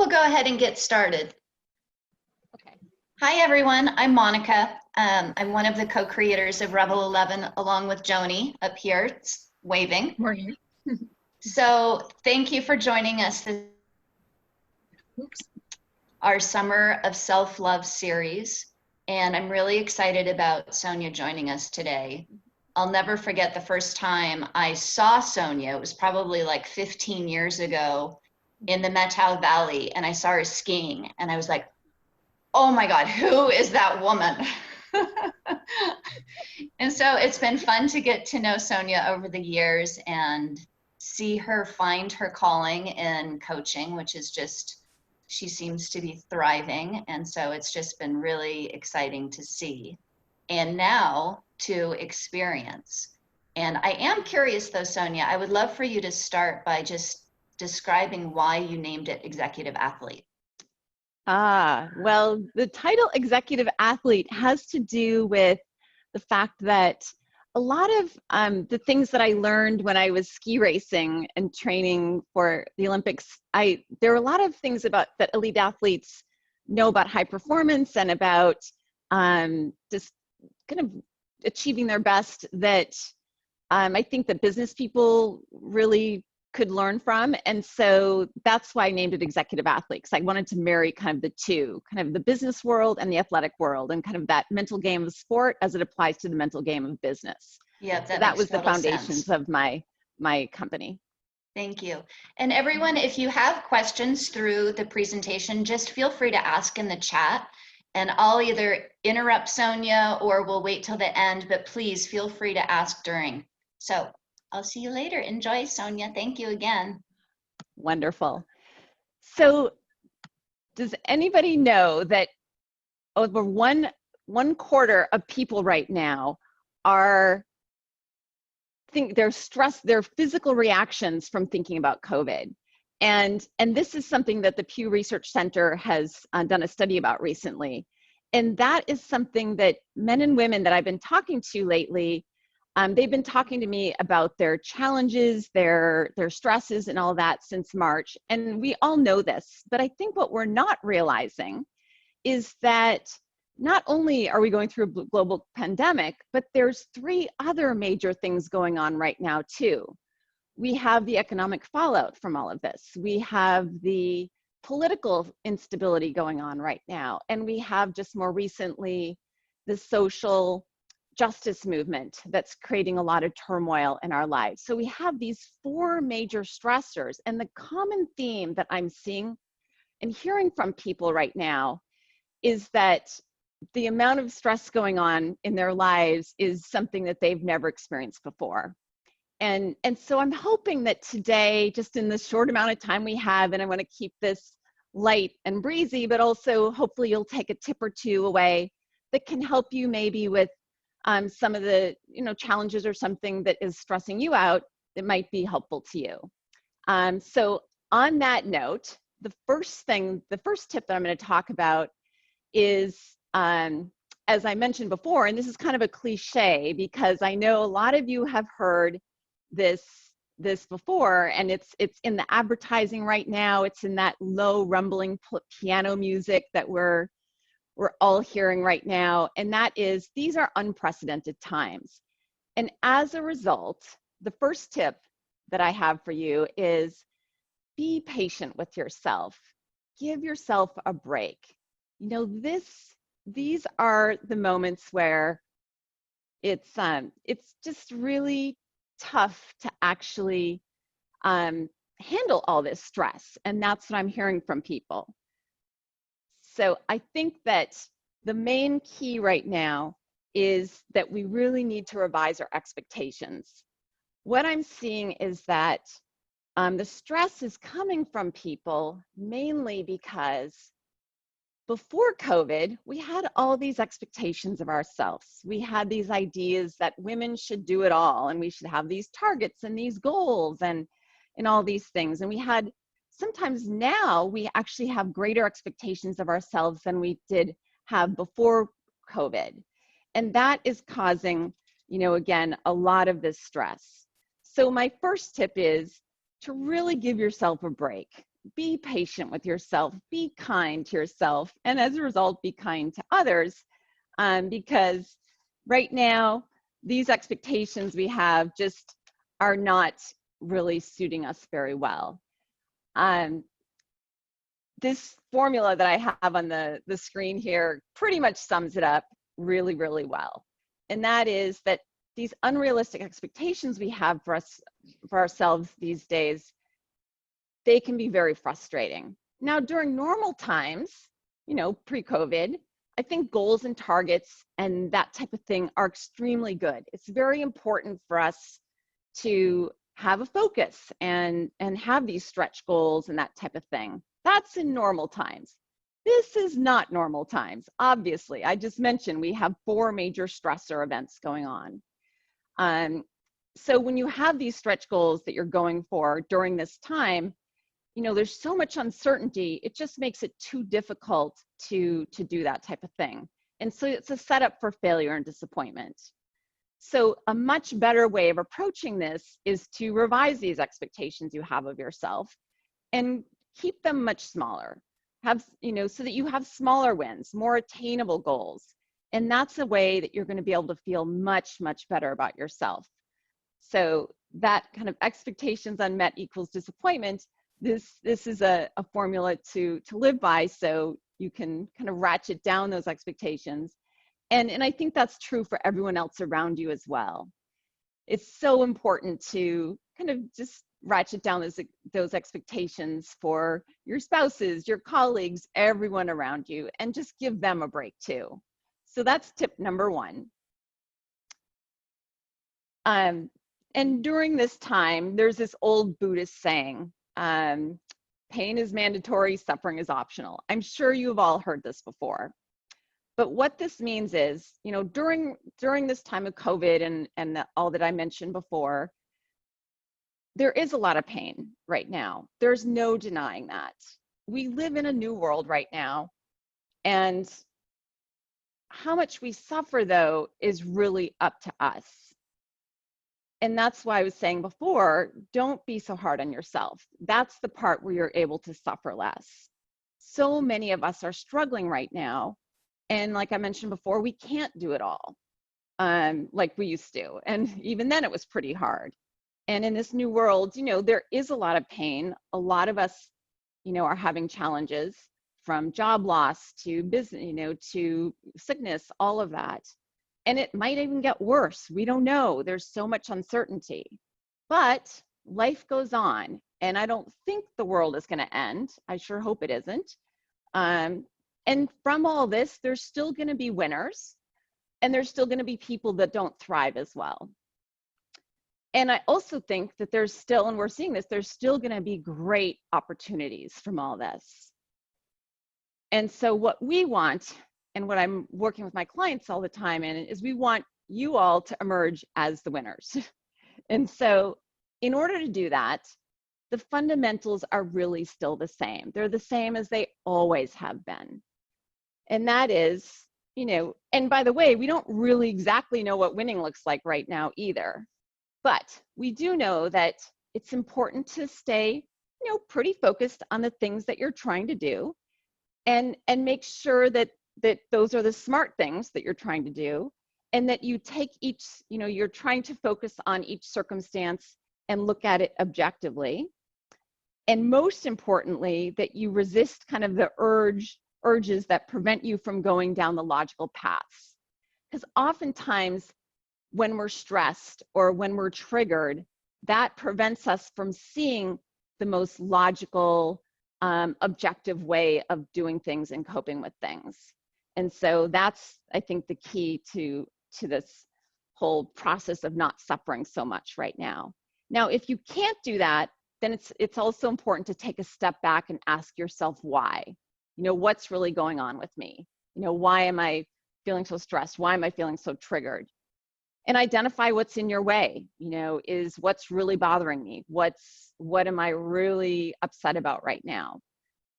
we'll go ahead and get started. Okay. Hi, everyone. I'm Monica. I'm one of the co-creators of Rebel 11, along with Joni up here, waving. Morning. So thank you for joining us this our Summer of Self-Love series. And I'm really excited about Sonya joining us today. I'll never forget the first time I saw Sonya. It was probably like 15 years ago in the Methow Valley, and I saw her skiing, and I was like, oh my God, who is that woman? And so it's been fun to get to know Sonya over the years and see her find her calling in coaching, which is just, she seems to be thriving. And so it's just been really exciting to see. And now to experience. And I am curious though, Sonya, I would love for you to start by just describing why you named it Executive Athlete. Well, the title Executive Athlete has to do with the fact that a lot of the things that I learned when I was ski racing and training for the Olympics, there are a lot of things about that elite athletes know about high performance and about just kind of achieving their best that I think that business people really could learn from. And so that's why I named it Executive Athlete, because I wanted to marry kind of the two, kind of the business world and the athletic world, and kind of that mental game of sport as it applies to the mental game of business. Yeah, so that was the foundations of my company. Thank you. And everyone, if you have questions through the presentation, just feel free to ask in the chat, and I'll either interrupt Sonya or we'll wait till the end, but please feel free to ask during. So I'll see you later. Enjoy, Sonya. Thank you again. Wonderful. So does anybody know that over one quarter of people right now they're stressed, their physical reactions from thinking about COVID. And this is something that the Pew Research Center has done a study about recently. And that is something that men and women that I've been talking to lately, they've been talking to me about their challenges, their stresses and all that since March. And we all know this, but I think what we're not realizing is that not only are we going through a global pandemic, but there's 3 other major things going on right now too. We have the economic fallout from all of this. We have the political instability going on right now. And we have just more recently the social justice movement that's creating a lot of turmoil in our lives. So we have these 4 major stressors, and the common theme that I'm seeing and hearing from people right now is that the amount of stress going on in their lives is something that they've never experienced before. And so I'm hoping that today, just in the short amount of time we have, and I want to keep this light and breezy, but also hopefully you'll take a tip or 2 away that can help you maybe with some of the challenges or something that is stressing you out that might be helpful to you. So on that note, the first tip that I'm going to talk about is, as I mentioned before, and this is kind of a cliche because I know a lot of you have heard this before, and it's in the advertising right now. It's in that low rumbling piano music that we're all hearing right now, and that is, these are unprecedented times. And as a result, the first tip that I have for you is be patient with yourself. Give yourself a break. These are the moments where it's just really tough to actually handle all this stress, and that's what I'm hearing from people. So I think that the main key right now is that we really need to revise our expectations. What I'm seeing is that the stress is coming from people mainly because before COVID, we had all these expectations of ourselves. We had these ideas that women should do it all, and we should have these targets and these goals and all these things. And we had, sometimes now, we actually have greater expectations of ourselves than we did have before COVID. And that is causing, again, a lot of this stress. So my first tip is to really give yourself a break. be patient with yourself, be kind to yourself, and as a result, be kind to others, because right now, these expectations we have just are not really suiting us very well. This formula that I have on the screen here pretty much sums it up really, really well. And that is that these unrealistic expectations we have for ourselves these days, they can be very frustrating. Now, during normal times, you know, pre-COVID, I think goals and targets and that type of thing are extremely good. It's very important for us to have a focus and have these stretch goals and that type of thing. That's in normal times. This is not normal times. Obviously, I just mentioned we have 4 major stressor events going on. So when you have these stretch goals that you're going for during this time, you know, there's so much uncertainty, it just makes it too difficult to do that type of thing. And so it's a setup for failure and disappointment. So a much better way of approaching this is to revise these expectations you have of yourself and keep them much smaller. Have, you know, so that you have smaller wins, more attainable goals. And that's a way that you're going to be able to feel much, much better about yourself. So that kind of expectations unmet equals disappointment. This is a formula to live by, so you can kind of ratchet down those expectations. And I think that's true for everyone else around you as well. It's so important to kind of just ratchet down those expectations for your spouses, your colleagues, everyone around you, and just give them a break too. So that's tip number 1. And during this time, there's this old Buddhist saying, pain is mandatory, suffering is optional. I'm sure you've all heard this before. But what this means is, you know, during this time of COVID and all that I mentioned before, there is a lot of pain right now. There's no denying that. We live in a new world right now, and how much we suffer, though, is really up to us. And that's why I was saying before, don't be so hard on yourself. That's the part where you're able to suffer less. So many of us are struggling right now. And like I mentioned before, we can't do it all like we used to. And even then it was pretty hard. And in this new world, you know, there is a lot of pain. A lot of us, you know, are having challenges, from job loss to business, you know, to sickness, all of that. And it might even get worse. We don't know. There's so much uncertainty. But life goes on. And I don't think the world is going to end. I sure hope it isn't. And from all this, there's still going to be winners. And there's still going to be people that don't thrive as well. And I also think that there's still, and we're seeing this, there's still going to be great opportunities from all this. And so what we want, and what I'm working with my clients all the time in, is we want you all to emerge as the winners. And so in order to do that, the fundamentals are really still the same. They're the same as they always have been. And that is, you know, and by the way, we don't really exactly know what winning looks like right now either. But we do know that it's important to stay, you know, pretty focused on the things that you're trying to do, and make sure that those are the smart things that you're trying to do, and that you take each, you know, you're trying to focus on each circumstance and look at it objectively. And most importantly, that you resist kind of the urges that prevent you from going down the logical paths. Because oftentimes when we're stressed or when we're triggered, that prevents us from seeing the most logical, objective way of doing things and coping with things. And so that's, I think, the key to this whole process of not suffering so much right now. Now, if you can't do that, then it's also important to take a step back and ask yourself why. You know, what's really going on with me? You know, why am I feeling so stressed? Why am I feeling so triggered? And identify what's in your way. You know, is what's really bothering me? What am I really upset about right now?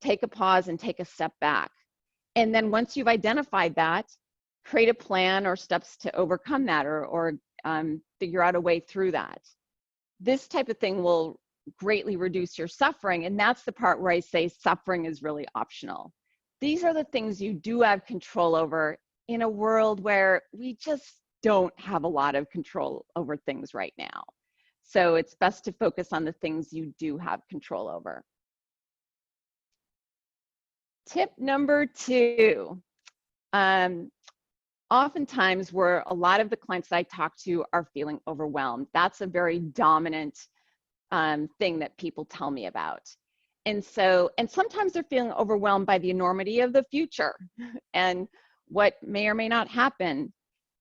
Take a pause and take a step back. And then once you've identified that, create a plan or steps to overcome that, or figure out a way through that. This type of thing will greatly reduce your suffering. And that's the part where I say suffering is really optional. These are the things you do have control over in a world where we just don't have a lot of control over things right now. So it's best to focus on the things you do have control over. Tip number 2. Oftentimes where a lot of the clients that I talk to are feeling overwhelmed. That's a very dominant thing that people tell me about. And sometimes they're feeling overwhelmed by the enormity of the future and what may or may not happen.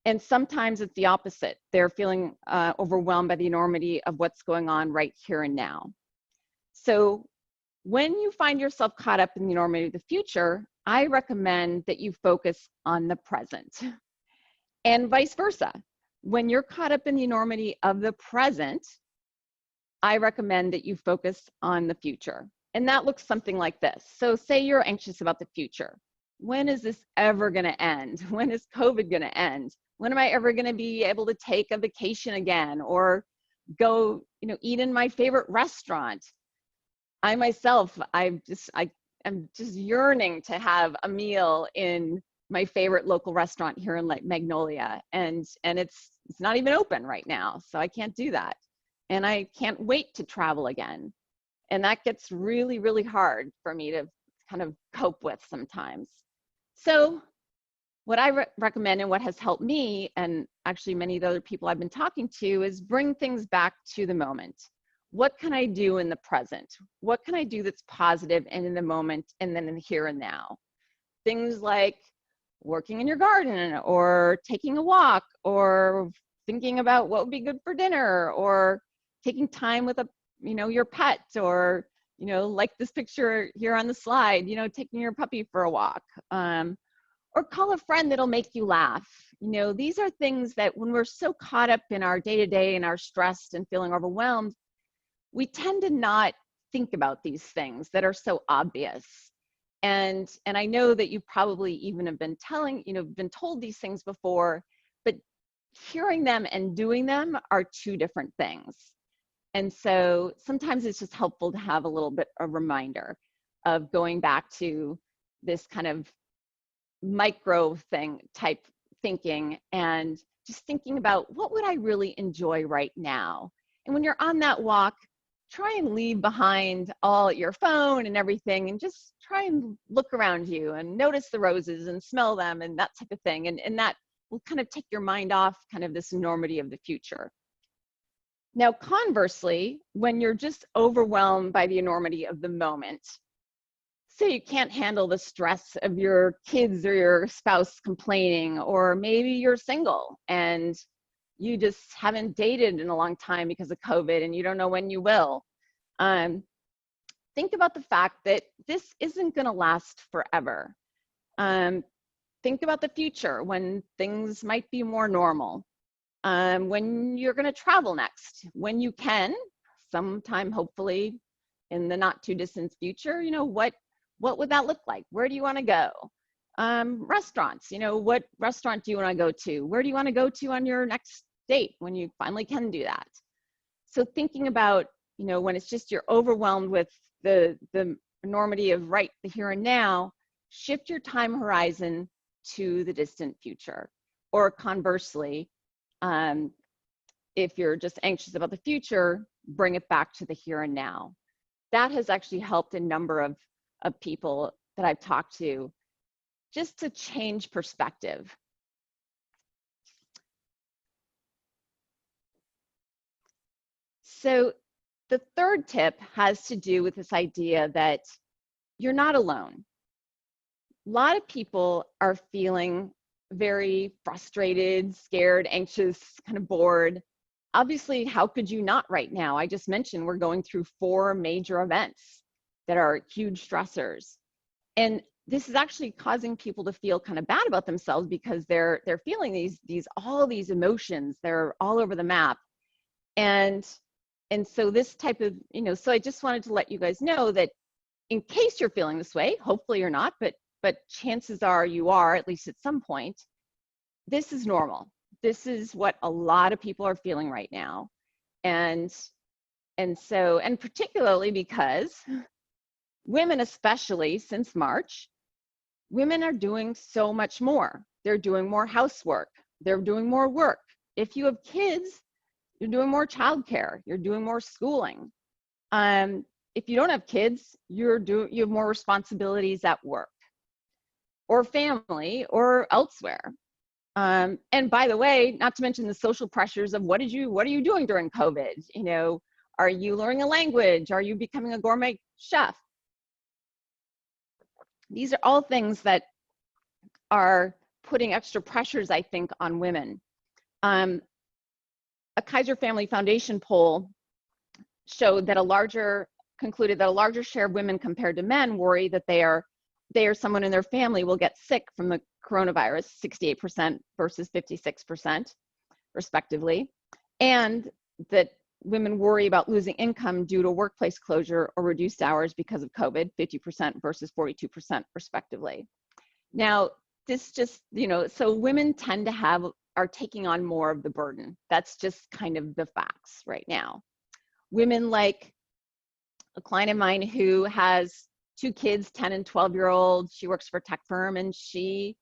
And sometimes it's the opposite. They're feeling overwhelmed by the enormity of what's going on right here and now. So when you find yourself caught up in the enormity of the future, I recommend that you focus on the present. And vice versa. When you're caught up in the enormity of the present, I recommend that you focus on the future. And that looks something like this. So say you're anxious about the future. When is this ever going to end? When is COVID going to end? When am I ever going to be able to take a vacation again or go, eat in my favorite restaurant? I myself, I'm just yearning to have a meal in my favorite local restaurant here in Magnolia, and it's not even open right now, so I can't do that. And I can't wait to travel again. And that gets really, really hard for me to kind of cope with sometimes. So what I recommend and what has helped me, and actually many of the other people I've been talking to, is bring things back to the moment. What can I do in the present? What can I do that's positive and in the moment and then in the here and now? Things like working in your garden or taking a walk or thinking about what would be good for dinner or taking time with your pet or, like this picture here on the slide, taking your puppy for a walk, or call a friend that'll make you laugh. These are things that when we're so caught up in our day-to-day and our stressed and feeling overwhelmed, we tend to not think about these things that are so obvious. And I know that you probably even have been been told these things before, but hearing them and doing them are two different things. And so sometimes it's just helpful to have a little bit of reminder of going back to this kind of micro thing type thinking and just thinking about what would I really enjoy right now. And when you're on that walk, try and leave behind all your phone and everything and just try and look around you and notice the roses and smell them and that type of thing. And that will kind of take your mind off kind of this enormity of the future. Now, conversely, when you're just overwhelmed by the enormity of the moment, say you can't handle the stress of your kids or your spouse complaining, or maybe you're single and you just haven't dated in a long time because of COVID and you don't know when you will. Think about the fact that this isn't going to last forever. Think about the future when things might be more normal. When you're going to travel next, when you can, sometime hopefully in the not too distant future, what would that look like? Where do you want to go? Restaurants, what restaurant do you want to go to? Where do you want to go to on your next date when you finally can do that? So thinking about, when it's just you're overwhelmed with the enormity of the here and now, shift your time horizon to the distant future. Or conversely, if you're just anxious about the future, bring it back to the here and now. That has actually helped a number of people that I've talked to just to change perspective. So the third tip has to do with this idea that you're not alone. A lot of people are feeling very frustrated, scared, anxious, kind of bored. Obviously, how could you not right now? I just mentioned we're going through 4 major events that are huge stressors. And this is actually causing people to feel kind of bad about themselves because they're feeling all these emotions. They're all over the map. And so this type of, so I just wanted to let you guys know that in case you're feeling this way, hopefully you're not, but chances are you are, at least at some point, this is normal. This is what a lot of people are feeling right now. And And so, and particularly because women, especially since March, women are doing so much more. They're doing more housework. They're doing more work. If you have kids, you're doing more childcare. You're doing more schooling. If you don't have kids, you have more responsibilities at work or family or elsewhere. And by the way, not to mention the social pressures of what are you doing during COVID? You know, are you learning a language? Are you becoming a gourmet chef? These are all things that are putting extra pressures, I think, on women. A Kaiser Family Foundation poll showed that concluded that a larger share of women compared to men worry that they or someone in their family will get sick from the coronavirus, 68% versus 56% respectively, and that women worry about losing income due to workplace closure or reduced hours because of COVID, 50% versus 42% respectively. Now, this just, you know, so women tend to are taking on more of the burden. That's just kind of the facts right now. Women like a client of mine who has 2 kids, 10 and 12-year-olds. She works for a tech firm, and she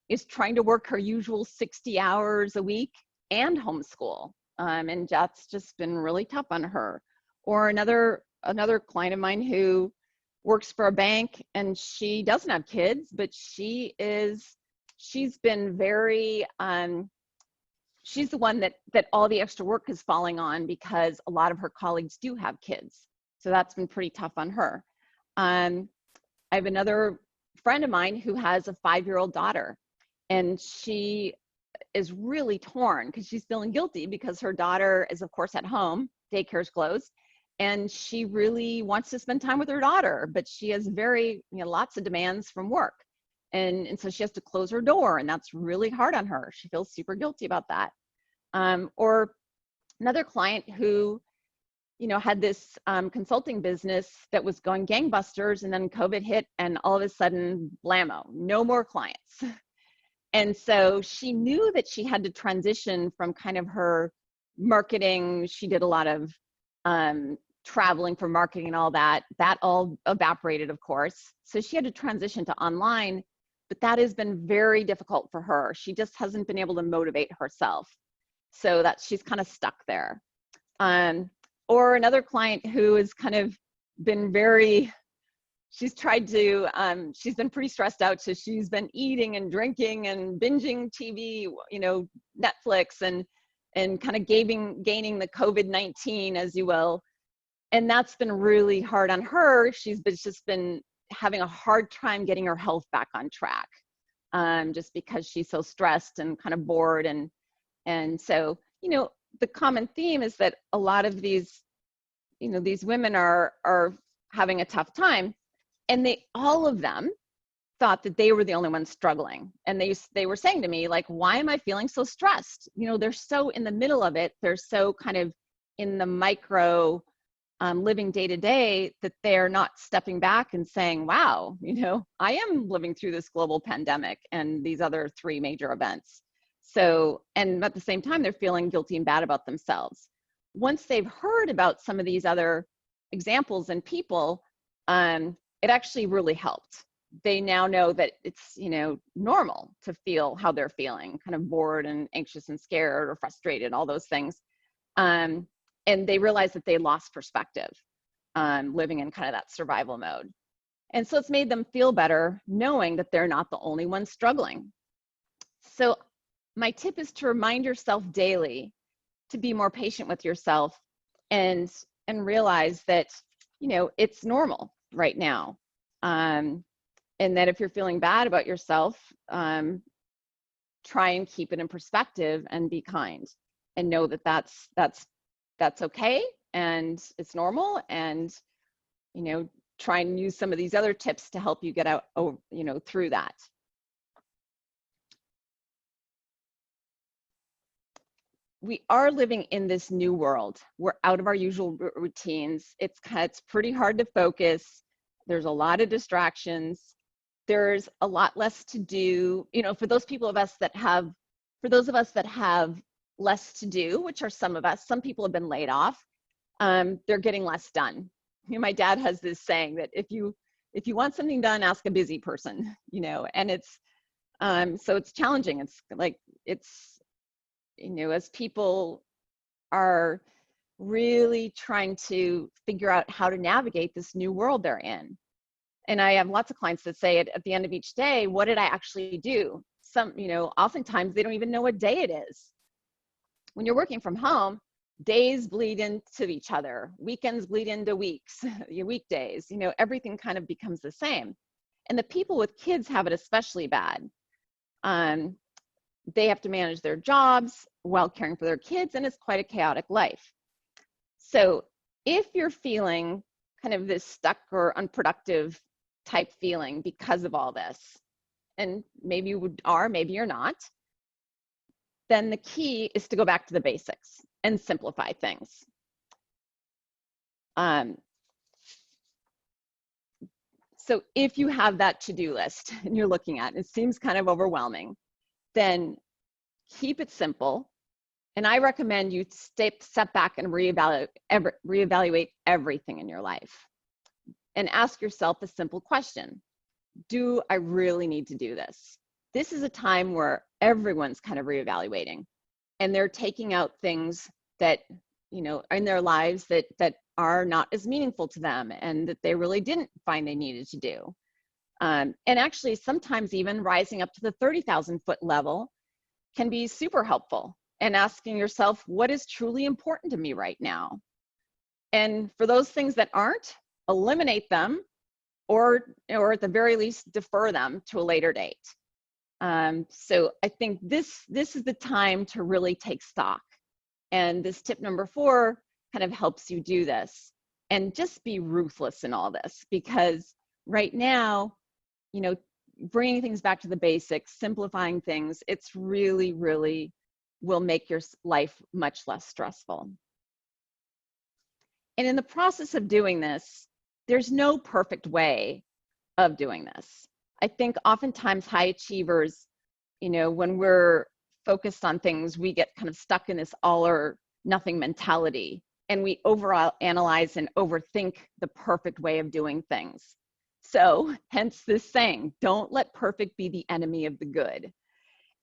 is trying to work her usual 60 hours a week and homeschool. And that's just been really tough on her. Or another client of mine who works for a bank, and she doesn't have kids, but she's been very, she's the one that all the extra work is falling on because a lot of her colleagues do have kids. So that's been pretty tough on her. I have another friend of mine who has a 5-year-old daughter, and she is really torn because she's feeling guilty because her daughter is, of course, at home, daycare's closed, and she really wants to spend time with her daughter, but she has lots of demands from work. And so she has to close her door, and that's really hard on her. She feels super guilty about that. Or another client who, had this consulting business that was going gangbusters, and then COVID hit, and all of a sudden, blammo, no more clients. And so she knew that she had to transition from kind of her marketing. She did a lot of traveling for marketing and all that. That all evaporated, of course. So she had to transition to online, but that has been very difficult for her. She just hasn't been able to motivate herself. So that she's kind of stuck there. Or another client who has kind of been she's been pretty stressed out. So she's been eating and drinking and binging TV, Netflix, and kind of gaining the COVID-19, as you will. And that's been really hard on her. She's just been having a hard time getting her health back on track, just because she's so stressed and kind of bored. And so, the common theme is that a lot of these women are having a tough time, and all of them thought that they were the only ones struggling. And they were saying to me, like, why am I feeling so stressed? They're so in the middle of it. They're so kind of in the micro living day to day that they're not stepping back and saying, wow, I am living through this global pandemic and these other 3 major events. So, and at the same time, they're feeling guilty and bad about themselves. Once they've heard about some of these other examples and people, it actually really helped. They now know that it's, normal to feel how they're feeling, kind of bored and anxious and scared or frustrated, all those things. And they realize that they lost perspective, living in kind of that survival mode. And so it's made them feel better knowing that they're not the only ones struggling. So my tip is to remind yourself daily to be more patient with yourself and realize that, it's normal right now. And that if you're feeling bad about yourself, try and keep it in perspective and be kind, and know that that's okay and it's normal. And, try and use some of these other tips to help you get out, through that. We are living in this new world. We're out of our usual routines. It's pretty hard to focus. There's a lot of distractions. There's a lot less to do. For those of us that have less to do, which are some of us, some people have been laid off. they're getting less done. My dad has this saying that if you want something done, ask a busy person, and it's, so it's challenging. It's like, as people are really trying to figure out how to navigate this new world they're in. And I have lots of clients that say at the end of each day, what did I actually do? Oftentimes they don't even know what day it is. When you're working from home, days bleed into each other, weekends bleed into weeks, your weekdays, everything kind of becomes the same. And the people with kids have it especially bad. They have to manage their jobs while caring for their kids, and it's quite a chaotic life. So if you're feeling kind of this stuck or unproductive type feeling because of all this, and maybe you are, maybe you're not, then the key is to go back to the basics and simplify things. So if you have that to-do list and you're looking at it, it seems kind of overwhelming, then keep it simple. And I recommend you step back and reevaluate everything in your life and ask yourself a simple question. Do I really need to do this? This is a time where everyone's kind of reevaluating, and they're taking out things that, in their lives that are not as meaningful to them and that they really didn't find they needed to do. And actually, sometimes even rising up to the 30,000 foot level can be super helpful, and asking yourself, what is truly important to me right now? And for those things that aren't, eliminate them, or at the very least, defer them to a later date. So I think this is the time to really take stock. And this tip number 4 kind of helps you do this. And just be ruthless in all this, because right now, bringing things back to the basics, simplifying things, it's really, really will make your life much less stressful. And in the process of doing this, there's no perfect way of doing this. I think oftentimes high achievers, when we're focused on things, we get kind of stuck in this all or nothing mentality, and we overanalyze and overthink the perfect way of doing things. So hence this saying, don't let perfect be the enemy of the good.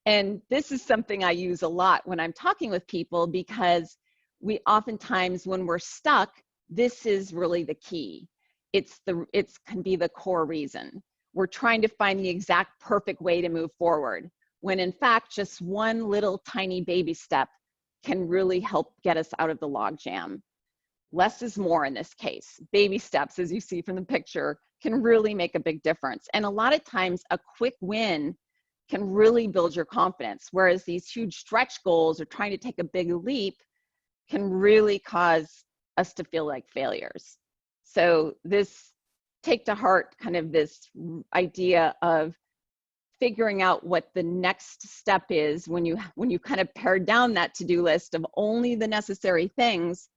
And this is something I use a lot when I'm talking with people, because we oftentimes, when we're stuck, this is really the key. It can be the core reason. We're trying to find the exact perfect way to move forward, when in fact, just one little tiny baby step can really help get us out of the logjam. Less is more in this case. Baby steps, as you see from the picture, can really make a big difference. And a lot of times, a quick win can really build your confidence, whereas these huge stretch goals or trying to take a big leap can really cause us to feel like failures. So take to heart kind of this idea of figuring out what the next step is when you kind of pare down that to-do list of only the necessary things.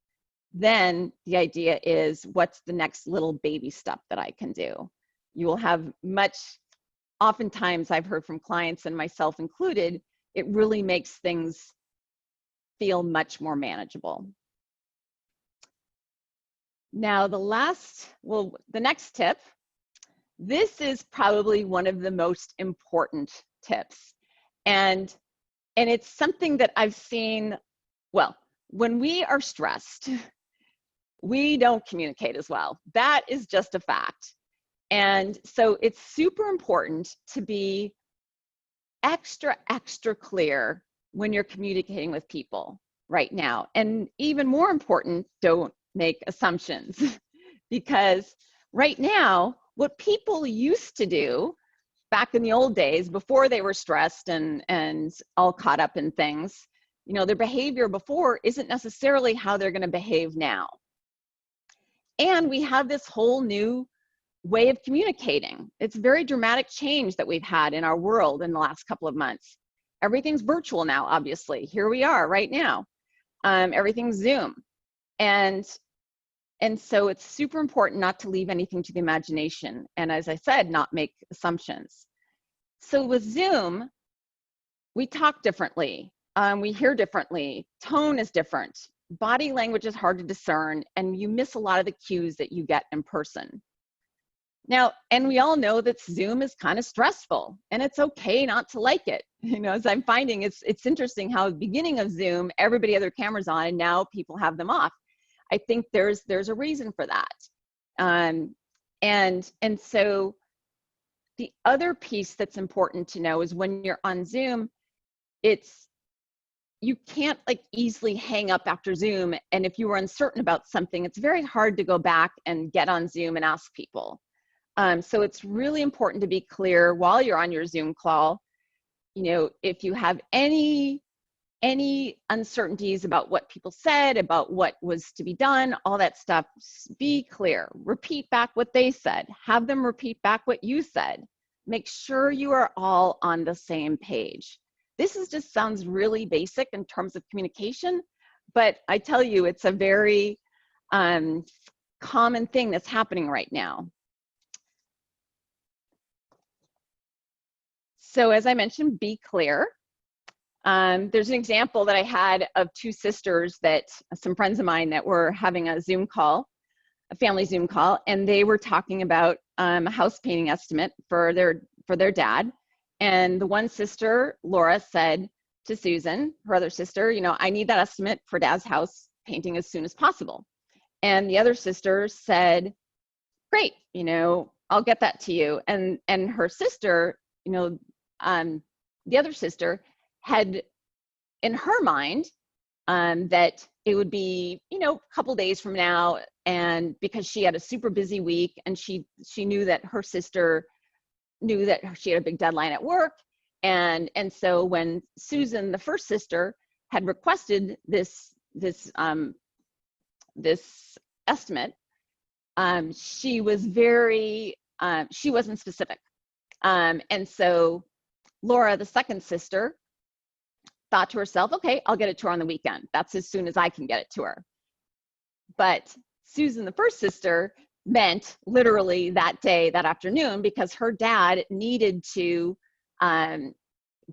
Then the idea is, what's the next little baby step that I can do? You will have oftentimes I've heard from clients, and myself included, it really makes things feel much more manageable. Now, the next tip, this is probably one of the most important tips. And it's something that I've seen, when we are stressed, we don't communicate as well. That is just a fact. And so it's super important to be extra clear when you're communicating with people right now. And even more important, don't make assumptions. Because right now, what people used to do back in the old days, before they were stressed and all caught up in things, their behavior before isn't necessarily how they're going to behave now. And we have this whole new way of communicating. It's a very dramatic change that we've had in our world in the last couple of months. Everything's virtual now, obviously. Here we are right now. Everything's Zoom. And so it's super important not to leave anything to the imagination. And as I said, not make assumptions. So with Zoom, we talk differently. We hear differently. Tone is different. body language is hard to discern, and you miss a lot of the cues that you get in person. Now, and we all know that Zoom is kind of stressful, and it's okay not to like it. You know, as I'm finding, it's interesting how at the beginning of Zoom, everybody had their cameras on, and now people have them off. I think there's a reason for that. And so the other piece that's important to know is when you're on Zoom, you can't like easily hang up after Zoom. And if you were uncertain about something, it's very hard to go back and get on Zoom and ask people. So it's really important to be clear while you're on your Zoom call. You know, if you have any uncertainties about what people said, about what was to be done, all that stuff, be clear. Repeat back what they said. Have them repeat back what you said. Make sure you are all on the same page. This just sounds really basic in terms of communication, but I tell you, it's a very common thing that's happening right now. So as I mentioned, be clear. There's an example that I had of two sisters that some friends of mine that were having a Zoom call, a family Zoom call, and they were talking about a house painting estimate for their dad. And the one sister, Laura, said to Susan, her other sister, you know, I need that estimate for Dad's house painting as soon as possible. And the other sister said, great, you know, I'll get that to you. And her sister, you know, the other sister had in her mind that it would be, you know, a couple days from now, and because she had a super busy week, and she knew that her sister knew that she had a big deadline at work, and so when Susan, the first sister, had requested this estimate, she was she wasn't specific, and so Laura, the second sister, thought to herself, okay, I'll get it to her on the weekend. That's as soon as I can get it to her. But Susan, the first sister, meant literally that day, that afternoon, because her dad needed to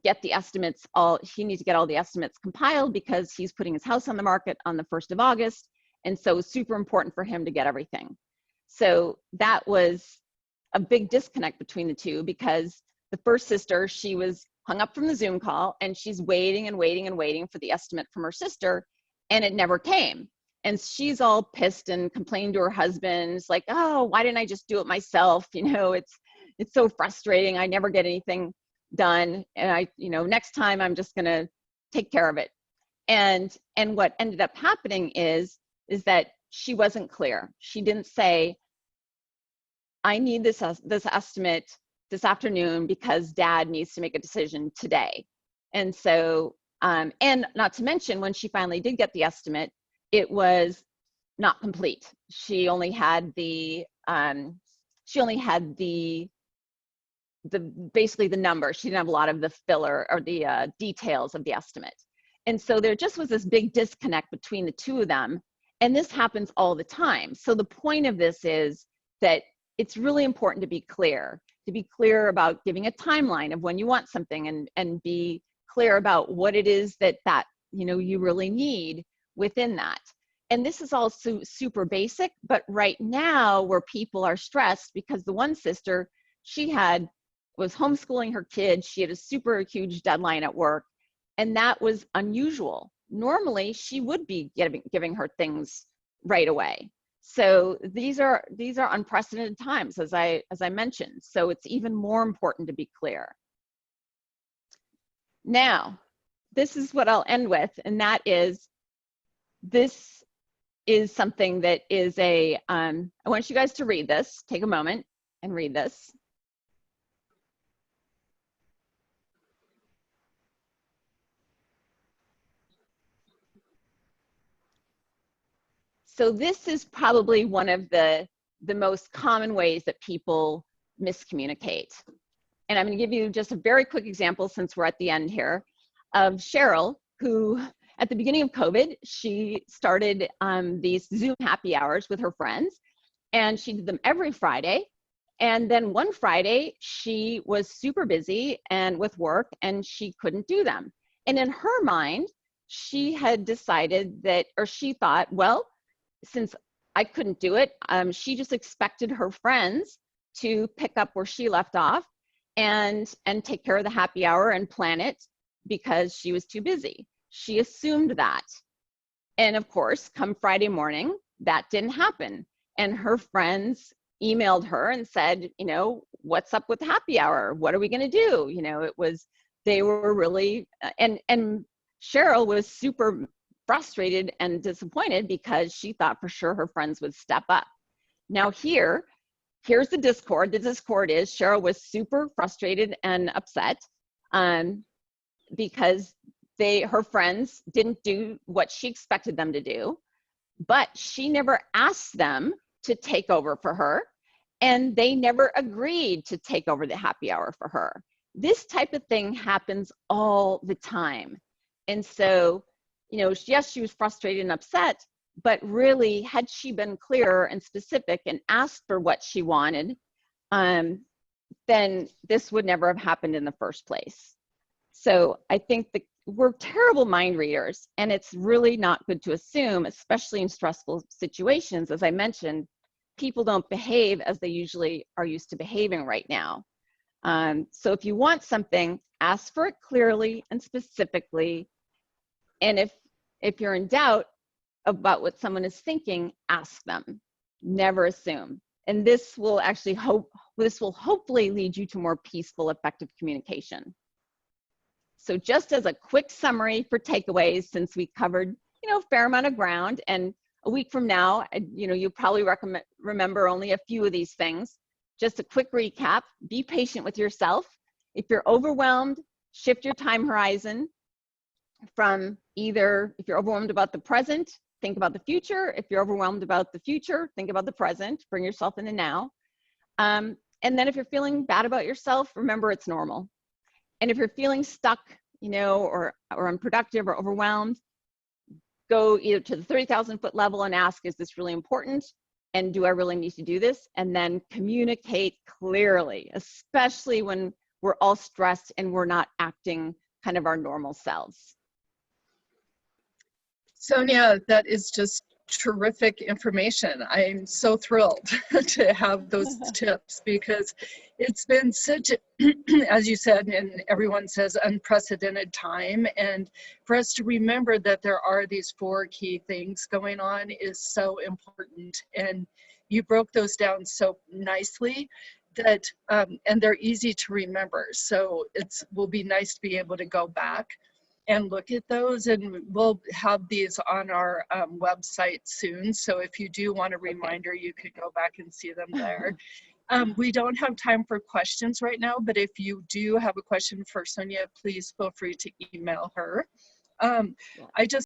get the estimates, he needed to get all the estimates compiled because he's putting his house on the market on the 1st of August. And so it was super important for him to get everything. So that was a big disconnect between the two, because the first sister, she was hung up from the Zoom call, and she's waiting and waiting and waiting for the estimate from her sister, and it never came. And she's all pissed and complaining to her husband. It's like, oh, why didn't I just do it myself? You know, it's so frustrating. I never get anything done. And next time I'm just gonna take care of it. And what ended up happening is that she wasn't clear. She didn't say, I need this estimate this afternoon because Dad needs to make a decision today. And so, and not to mention, when she finally did get the estimate, it was not complete. She only had basically the number. She didn't have a lot of the filler or the details of the estimate. And so there just was this big disconnect between the two of them. And this happens all the time. So the point of this is that it's really important to be clear about giving a timeline of when you want something, and be clear about what it is that you really need within that. And this is all super basic, but right now where people are stressed, because the one sister, she was homeschooling her kids, she had a super huge deadline at work, and that was unusual. Normally she would be giving her things right away. So these are unprecedented times, as I mentioned. So it's even more important to be clear. Now, this is what I'll end with, and that is, this is something that is I want you guys to read this. Take a moment and read this. So this is probably one of the most common ways that people miscommunicate. And I'm going to give you just a very quick example, since we're at the end here, of Cheryl, who at the beginning of COVID, she started these Zoom happy hours with her friends, and she did them every Friday. And then one Friday, she was super busy and with work, and she couldn't do them. And in her mind, she had decided that, or she thought, well, since I couldn't do it, she just expected her friends to pick up where she left off and take care of the happy hour and plan it because she was too busy. She assumed that. And of course, come Friday morning, that didn't happen. And her friends emailed her and said, you know, what's up with happy hour? What are we going to do? You know, they were really, and Cheryl was super frustrated and disappointed because she thought for sure her friends would step up. Now here's the discord. The discord is Cheryl was super frustrated and upset because her friends didn't do what she expected them to do, but she never asked them to take over for her, and they never agreed to take over the happy hour for her. This type of thing happens all the time. And so, you know, yes, she was frustrated and upset, but really, had she been clearer and specific and asked for what she wanted, then this would never have happened in the first place. So I think we're terrible mind readers, and it's really not good to assume, especially in stressful situations. As I mentioned, people don't behave as they usually are used to behaving right now. So if you want something, ask for it clearly and specifically. And if you're in doubt about what someone is thinking, ask them. Never assume. And this will hopefully lead you to more peaceful, effective communication. So just as a quick summary for takeaways, since we covered, you know, a fair amount of ground, and a week from now, you know, you'll probably remember only a few of these things. Just a quick recap: be patient with yourself. If you're overwhelmed, shift your time horizon from either, if you're overwhelmed about the present, think about the future. If you're overwhelmed about the future, think about the present. Bring yourself in the now. And then if you're feeling bad about yourself, remember it's normal. And if you're feeling stuck, you know, or unproductive or overwhelmed, go either to the 30,000-foot level and ask, is this really important? And do I really need to do this? And then communicate clearly, especially when we're all stressed and we're not acting kind of our normal selves. Sonya, that is just terrific information. I'm so thrilled to have those tips, because it's been such, as you said, and everyone says, unprecedented time. And for us to remember that there are these 4 key things going on is so important. And you broke those down so nicely that, and they're easy to remember. So will be nice to be able to go back and look at those, and we'll have these on our website soon. So if you do want a reminder, you could go back and see them there. We don't have time for questions right now, but if you do have a question for Sonya, please feel free to email her. I just